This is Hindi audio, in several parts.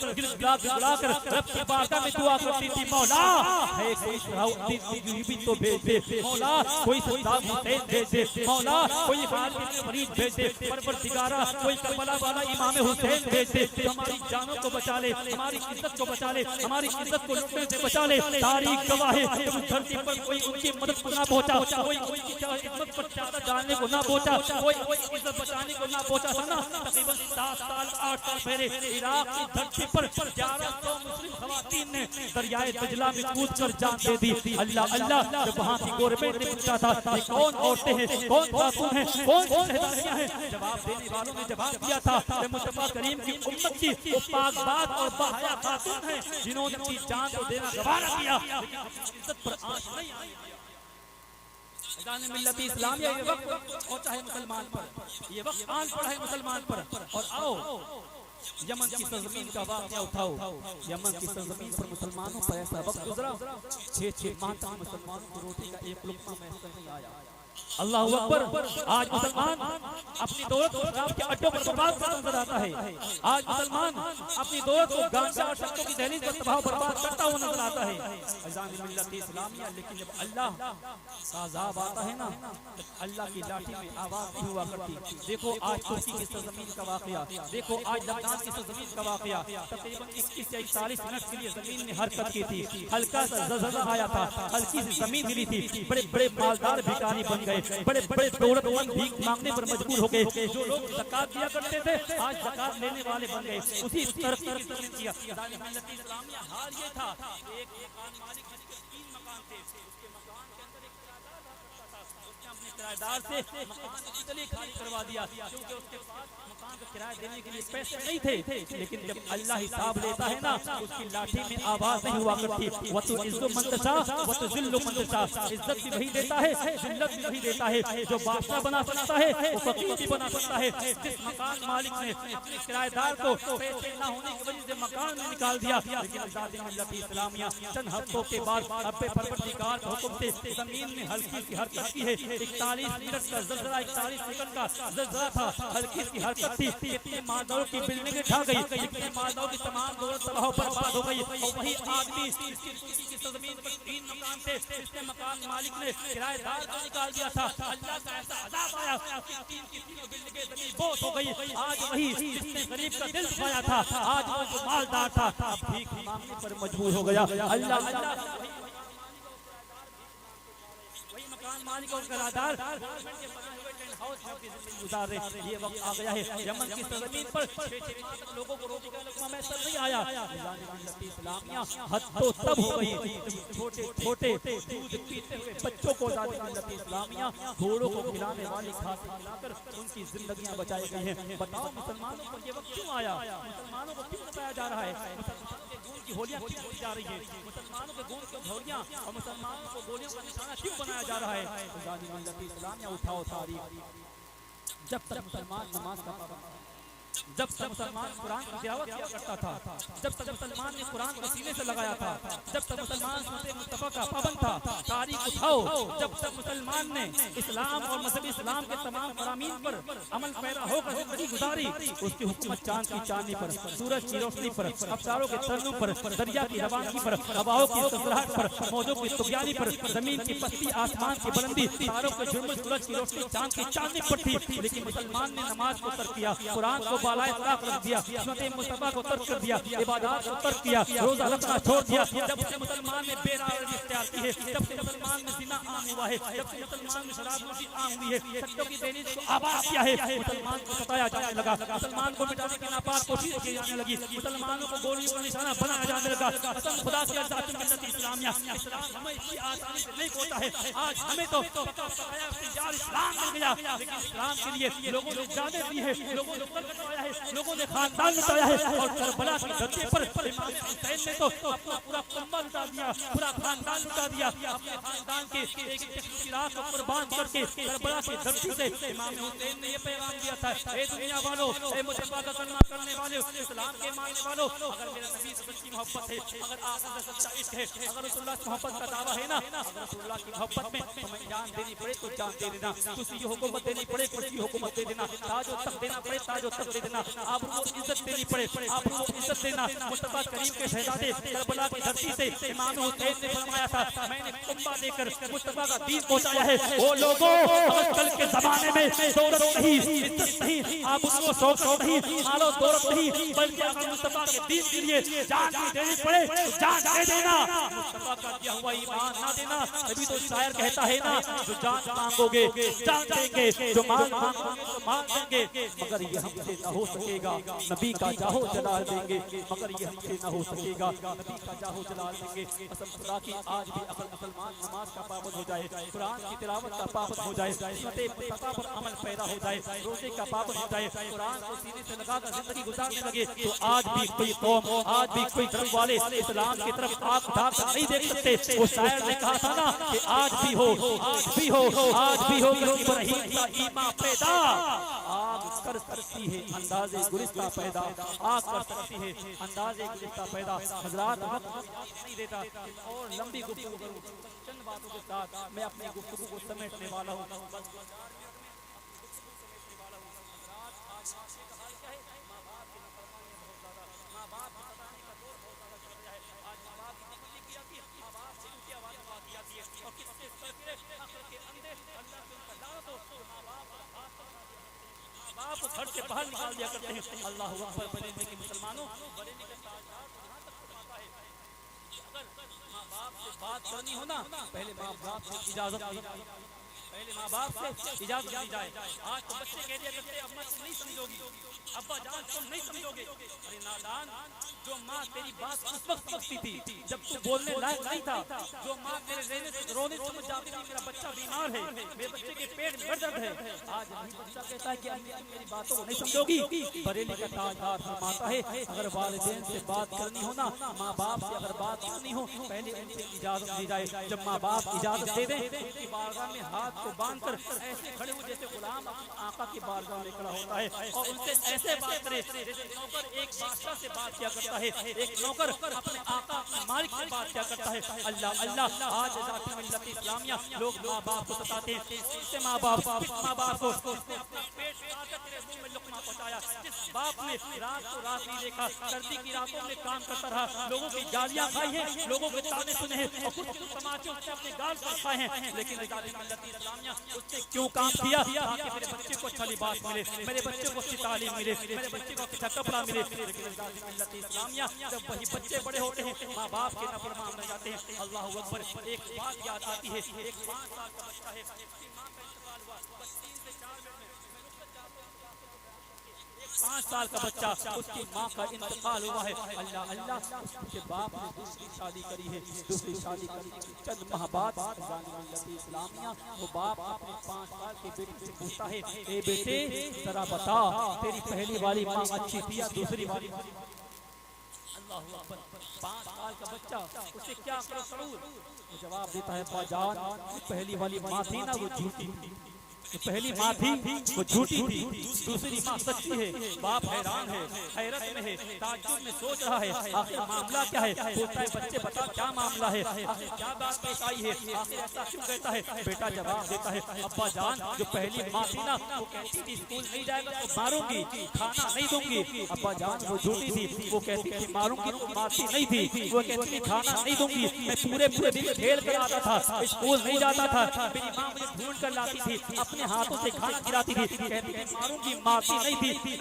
गिड़गिड़ाकर रब की बारगाह में दुआ करती थी, मौला है कोई सलाहुद्दीन भी तो भेज दे, मौला कोई सद्दाम हुसैन भेज दे, मौला कोई खालिद इब्न वलीद भेज दे, परवरदिगारा कोई करबला वाला इमाम हुसैन भेज दे, हमारी जानों को बचा ले, हमारी इज्जत को बचा ले, हमारी इज्जत को लुटने से बचा ले। तारीख गवाह है तुम धरती पर कोई उनकी मदद को ना पहुंचा, कोई उनकी इज्जत पर चादर डालने को ना पहुंचा, कोई इज्जत बचाने को ना पहुंचा था ना। तकरीबन 7 साल 8 साल पहले इराक की धरती पर 1100 मुस्लिम खवातीन ने दरियाए दजला में कूद कर जान दे दी। अल्लाह अल्लाह, जब वहाँ की गवर्नमेंट ने पूछा था कि कौन औरतें हैं, कौन खातून हैं, कौन शहजादियां हैं, जवाब देने वालों ने जवाब दिया था कि मुस्तफा करीम की उम्मत की वो पाकबाज और बाहया खातून हैं जिन्होंने अपनी जान को देना गवारा किया, लेकिन इज्जत पर आंच नहीं आई। मिल्लत इस्लामिया ये वक्त पहुंचा है मुसलमान पर, ये वक्त आन पड़ा है मुसलमान पर। और आओ यमन की सरजमीन का वाक़या उठाओ। यमन की सरजमीन पर मुसलमानों पर ऐसा वक्त गुजरा 6 माह तक मुसलमानों को रोटी का एक लुक़मा मैसर नहीं आया। अल्लाह अकबर। आज मुसलमान अपनी दौलत को शराब के अड्डों पर बर्बाद करता नजर आता है। आज मुसलमान अपनी दौलत को गांजा और शक्कों की दहलीज पर तबाह बर्बाद करता हुआ नजर आता है। अज़ान मिल्लत इस्लामिया, लेकिन जब अल्लाह का अज़ाब आता है ना, तब अल्लाह की लाठी में आवाज नहीं हुआ करती। देखो आज तुर्की की सरजमीन का वाक़या, देखो आज लबनान की सरजमीन का वाक़या। तकरीबन 21 से 41 मिनट के लिए जमीन ने हरकत की थी, हल्का सा ज़लज़ला आया था, हल्की सी जमीन हिली थी, बड़े बड़े मालदार भिखारी बन गए, बड़े बड़े दौलतमंद भीख मांगने पर मजबूर हो गए। जो लोग ज़कात दिया करते थे आज ज़कात लेने वाले बन गए। उसी तरफ हाल ये था, एक मकान मालिक के 3 मकान थे, उसके मकान के अंदर एक किराएदार रहता था, उसने अपने किराएदार से मकान इसलिए खाली करवा दिया क्योंकि उसके पास मकान का किराया देने के लिए पैसे नहीं थे। लेकिन जब अल्लाह हिसाब लेता है ना, उसकी लाठी में आवाज नहीं हुआ करती। वतु इज्जु मंतशा वतु जिल्लु मंतशा, इज्जत भी वही देता है, जिल्लत भी वही देता है। जो बादशाह बना सकता है वो फकीर भी बना सकता है। जिस मकान मालिक ने अपने किराएदार को पैसे न होने की वजह से मकान में निकाल दिया, लेकिन आज़ादी मिल्लत इस्लामिया चंद हफ्तों के बाद रब्बे परवरदिगार के हुक्म से जमीन में हल्की सी हरकत की है। 41 मिनट का ज़लज़ला, 41 सेकंड का ज़लज़ला था, हल्की सी हरकत थी। कितने मालदारों की बिल्डिंगें ढह गई, कितने मालदारों की तमाम दौलत तबाह बर्बाद हो गई। और वही आदमी जिसकी ज़मीन पर 3 मकान थे, इसने मकान मालिक ने किराएदार को निकाल दिया था। अल्लाह का ऐसा अज़ाब आया, 3 की 3 बिल्डिंगें ज़मीन बोझ हो गई। आज वही जिसने गरीब का दिल दुखाया था, आज वो जो मालदार था अब भीख मांगने पर मजबूर हो गया। अल्लाह वही मकान मालिक और किराएदार गुजार रहे। ये वक्त आ गया है यमन की सरजमीन पर 6 माह तक लोगों को रोटी का लुक़मा मैसर नहीं आया। इस्लामिया हद तो तब हो गई छोटे छोटे दूध पीते हुए बच्चों को इस्लामिया घोड़ों को खिलाने वाली घास खिलाकर उनकी जिंदगियां बचाई गई हैं। बताओ मुसलमानों पर ये वक्त क्यों आया? मुसलमानों को क्यों बताया जा रहा है? मुसलमानों के खून की होलियां क्यों की जा रही है? मुसलमानों के खून की होलियां और मुसलमानों को गोलियों का निशाना क्यों बनाया जा रहा है? इस्लामिया उठाओ तारीख। जब तक मुसलमान नमाज का पाबंद, जब तक मुसलमान कुरान की तिलावत किया करता था, जब तक मुसलमान ने कुरान को सीने से लगाया था, जब तक मुसलमान सुन्नत मुस्तफा का पाबंद था, तारीख उठाओ। जब तक मुसलमान ने इस्लाम और मजहब इस्लाम के तमाम फरामीन पर अमल पैदा होकर जिंदगी गुजारी, उसकी हुकूमत चांद की चांदनी पर, सूरज की रोशनी पर, अफसारों के तरनूम पर, दरिया की रवानगी पर, हवाओं की ससराहट पर, मौजों की तुगयानी पर, जमीन की पस्ती, आसमान की बुलंदी, तारों के झुरमुट, सूरज की रोशनी चांद की चांदनी पर थी। लेकिन मुसलमान ने नमाज को तर्क किया, कुरान को बालाए तलाक रख दिया, सुन्नत मुस्तफा को तर्क कर दिया, इबादत को तर्क किया, रोजा रखना छोड़ दिया। जब से मुसलमान ने बेरावरी इख्तियार की है, जब से मुसलमान में ज़िना आम हुआ है, जब से मुसलमान में शराबनोशी आम हुई है, सट्टों की दहलीज को आबाद किया है, मुसलमान को सताया जाने लगा, मुसलमान को मिटाने की नापाक कोशिश की जाने लगी, मुसलमानों को गोलियों का निशाना बनाया जाने लगा। कसम खुदा की आज़ादी मिल्लत इस्लामिया, इस्लाम हमें इतनी आसानी से नहीं पहुंचा है। आज हमें तो इस्लाम मिल गया, लेकिन इस्लाम के लिए लोगों ने जाने दी है, लोगों ने कत्ल करवाया है, लोगों ने खानदान लुटाया है। और करबला की धरती पर इमाम हुसैन ने तो अपना पूरा कुंबा लुटा दिया, पूरा खानदान लुटा दिया, अपने खानदान के एक चिराग को कुर्बान करके करबला की धरती से इमाम हुसैन ने ये पैगाम दिया था, ए दुनिया वालों, ए मुस्तफा का कलमा करने वालों, इस्लाम के मानने वालों, अगर मेरे नबी से सच्ची मोहब्बत है, अगर आका से सच्चा इश्क है, अगर रसूलुल्लाह की मोहब्बत का दावा है ना, अगर रसूलुल्लाह की मोहब्बत में तुम्हें जान देनी पड़े तो जान दे देना, कुर्सी की हुकूमत देनी पड़े कुर्सी की हुकूमत दे देना, ताज और तख्त देना पड़े ताज और तख्त दे देना, आबरू को इज्जत देनी पड़े आबरू को इज्जत देना। मुस्तफा करीम के शहजादे करबला की धरती से इमाम हुसैन ने फरमाया था, मैंने कुंबा देकर मुस्तफा का दीन पहुंचाया है। ओ लोगों, आजकल के जमाने में दौलत नहीं, इज्जत नहीं, आबरू को शौक नहीं, मालो दौलत नहीं, बल्कि अगर मुस्तफा के दीन के लिए जान भी देनी पड़े तो जान दे देना, मुस्तफा का दिया हुआ ईमान ना देना। तभी तो शायर कहता है ना, जो जान मांगोगे जान देंगे, जो माल मांगोगे तो माल देंगे, मगर ये हमसे न हो सकेगा, नबी का जाहो जलाल देंगे, मगर ये हमसे न हो सकेगा, नबी का जाहो जलाल देंगे। कसम खुदा की आज भी अगर मुसलमान नमाज का पाबंद हो जाए, कुरान की तिलावत का पाबंद हो जाए, सुन्नते मुस्तफा पर अमल पैदा हो जाए, रोजे का पाबंद हो जाए, कुरान को सीने से लगाकर जिंदगी गुजारने लगे, तो आज भी कोई कौम, आज भी कोई धर्म वाले इस्लाम की तरफ आंख उठा कर नहीं देख सकते। वो शायर ने कहा था ना कि आज भी हो आज भी हो आज भी हो इब्राहीम का ईमान पैदा, आग कर सकती है अंदाजे गुलिस्ता पैदा, आग कर सकती है अंदाजे गुलिस्ता पैदा। हजरात वक्त नहीं देता और लंबी गुफ्तगू करूं, चंद बातों के साथ मैं अपनी गुफ्तगू को समेटने वाला हूं। बाप घर से बाहर निकाल दिया करते हैं। अल्लाह अकबर। बरेली के मुसलमानों, बरेली के ताजदार यहाँ तक फरमाता है, अगर माँ बाप से बात करनी हो ना, पहले माँ बाप से इजाजत ली जाए, पहले माँ बाप से इजाजत ली जाए। आज तो बच्चे कह दिया करते अम्मा तुम नहीं समझोगी, अब्बा जान तुम नहीं समझोगे। अरे नादान, जो माँ तेरी बात उस वक्त समझती थी जब तू बोलने लायक नहीं था, जो माँ तेरे रोने समझ जाती थी मेरा बच्चा बीमार है, मेरे बच्चे के पेट में दर्द है, आज वही बच्चा कहता है कि मेरी बातों को नहीं समझोगी। बरेली का ताजदार फरमाता है, अगर वालिदैन से बात करनी हो ना, माँ बाप से अगर बात करनी हो, पहले उनसे इजाजत दी जाए। जब माँ बाप इजाजत दे दें, उनकी बारगाह में हाथ को बांधकर ऐसे खड़े हो जैसे गुलाम आका की बारगाह में खड़ा होता है, और उनसे ऐसे बात करे जैसे नौकर एक बादशाह से बात किया करता है, एक नौकर अपने आका अपने मालिक से बात किया करता है। अल्लाह अल्लाह, आज जाती मिल्लत इस्लामिया लोग माँ बाप को सताते हैं। इससे माँ बाप को अपना पेट काटकर तेरे मुंह में लुकमा पहुंचाया, जिस बाप ने रात को रात नहीं देखा, सर्दी की रातों में काम करता रहा, लोगों की गालियां खाई हैं, लोगों के ताने सुने हैं, और कुछ समाजों से अपने गाल पर खाए हैं, लेकिन उसने क्यों काम किया? ताकि मेरे बच्चे को अच्छी बात मिले, मेरे बच्चे को अच्छी तालीम मिले, मेरे बच्चे को अच्छा कपड़ा मिले। लेकिन इस्लामिया जब वही बच्चे बड़े होते हैं, माँ बाप के नाफरमान बन जाते हैं। अल्लाह अकबर। एक बात याद आती है, एक 5 साल का बच्चा है, उसकी माँ का इंतकाल हुआ, 3 से 4 मिनट में 5 साल का बच्चा, उसकी माँ का इंतकाल हुआ है। अल्लाह अल्लाह, उसके बाप ने दूसरी शादी करी है, दूसरी शादी करी। चंद माह बाद इस्लामिया वो बाप अपने 5 साल के बेटे से पूछता है, ए बेटे जरा बता, तेरी पहली वाली माँ अच्छी थी या दूसरी वाली? अल्लाह अकबर। 5 साल का बच्चा, उसे क्या करो शऊर? वो जवाब देता है, बाजान पहली वाली माँ थी ना, वो झूठी थी, तो पहली माँ थी वो झूठी थी, दूसरी माँ सच्ची है। बाप हैरान है, हैरत में है, ताज्जुब में सोच रहा है आखिर मामला क्या है। पूछता है, बच्चे बता क्या मामला है, आखिर क्या बात पेश आई है, आखिर ऐसा क्यों कहता है? बेटा जवाब देता है, अब्बा जान जो पहली माँ थी ना, वो कहती थी स्कूल नहीं जाएगा तो मारूंगी, खाना नहीं दूंगी। अब्बा जान वो झूठी थी, वो कहती थी मारूंगी तो मारती नहीं थी, वो कहती थी खाना नहीं दूंगी, मैं पूरे दिन खेल कर आता था, स्कूल नहीं जाता था, मेरी माँ मुझे ढूंढ कर लाती थी, अपने हाथों से खाना खिलाती थी, कहती थी मारूंगी, मारती नहीं थी।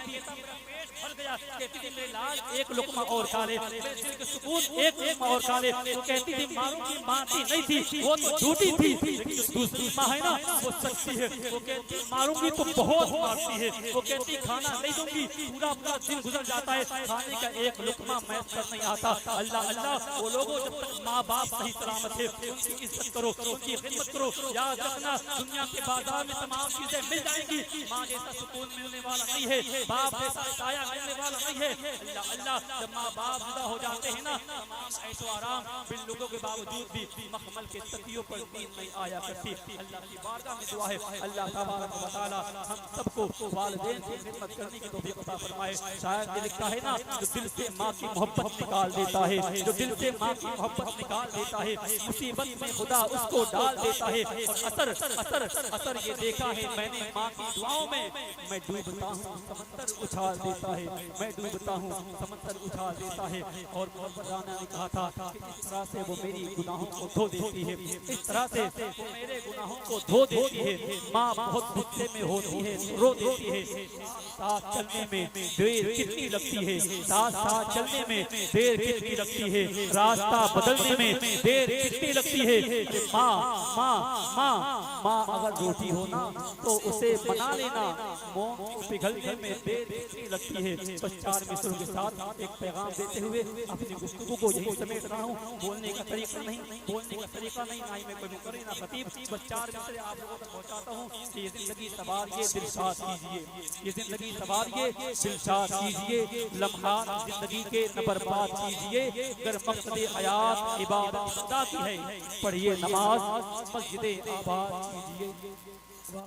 भर गया, कहती थी मेरे लाल एक लुकमा और खा ले, सुकून एक लुकमा और खा ले। वो कहती थी मारूंगी, मारती नहीं थी, वो तो झूठी थी। दूसरी माँ है ना, वो सच्ची है, वो कहती मारूंगी तो बहुत मारती है, वो कहती खाना नहीं दूंगी, पूरा पूरा दिन गुजर जाता है, खाने का एक लुकमा मैसर नहीं आता। अल्लाह अल्लाह, वो लोगों जब तक माँ बाप सही सलामत है उनकी इज्जत करो, उनकी खिदमत करो। याद रखना, दुनिया के बाजार में तमाम चीजें मिल जाएंगी, माँ जैसा सुकून मिलने वाला नहीं है, बाप जैसा साया मिलने करने वाला नहीं है। अल्लाह अल्लाह, जब माँ बाप जुदा हो जाते हैं ना, तमाम ऐशो आराम बिन लोगों के बावजूद भी मखमल के तकियों पर नींद नहीं आया करती। अल्लाह की बारगाह में दुआ है, अल्लाह तबारक व तआला हम सबको वालिदैन की खिदमत करने की तौफीक अता फरमाए। शायद ये लिखता है ना, जो दिल से माँ की मोहब्बत निकाल देता है, जो दिल से माँ की मोहब्बत निकाल देता है, मुसीबत में खुदा उसको डाल देता है। और असर असर असर ये देखा है मैंने माँ की दुआओं में, मैं डूबता हूँ समंदर उछाल देता है, मैं डूबता हूँ समंदर उछाल देता है। और मोहब्बत राना ने कहा था कि इस तरह से वो मेरी गुनाहों को धो देती है, इस तरह से वो मेरे गुनाहों को धो देती है। माँ बहुत गुस्से में होती है, रो देती है, साथ चलने में देर कितनी लगती है, साथ साथ चलने में देर कितनी लगती है, रास्ता बदलने में देर कितनी लगती है। माँ माँ माँ माँ अगर रोटी हो ना तो उसे बना लेना, मोम को पिघलने में देर कितनी लगती है। बस 4 मिसरों के साथ एक पैगाम देते हुए अपनी गुफ्तगू को यही समेट रहा हूँ। बोलने का तरीका नहीं, बोलने का तरीका नहीं, ना ही मैं कोई मुकर्री ना खतीब, बस 4 मिसरे आप लोगों तक पहुँचाता हूँ कि ये जिंदगी सवारिए दिलशाद कीजिए, ये जिंदगी सवारिए दिलशाद कीजिए, लम्हात जिंदगी के न बर्बाद कीजिए। अगर मकसद हयात इबादत खुदा की है, पढ़िए नमाज मस्जिद आबाद कीजिए।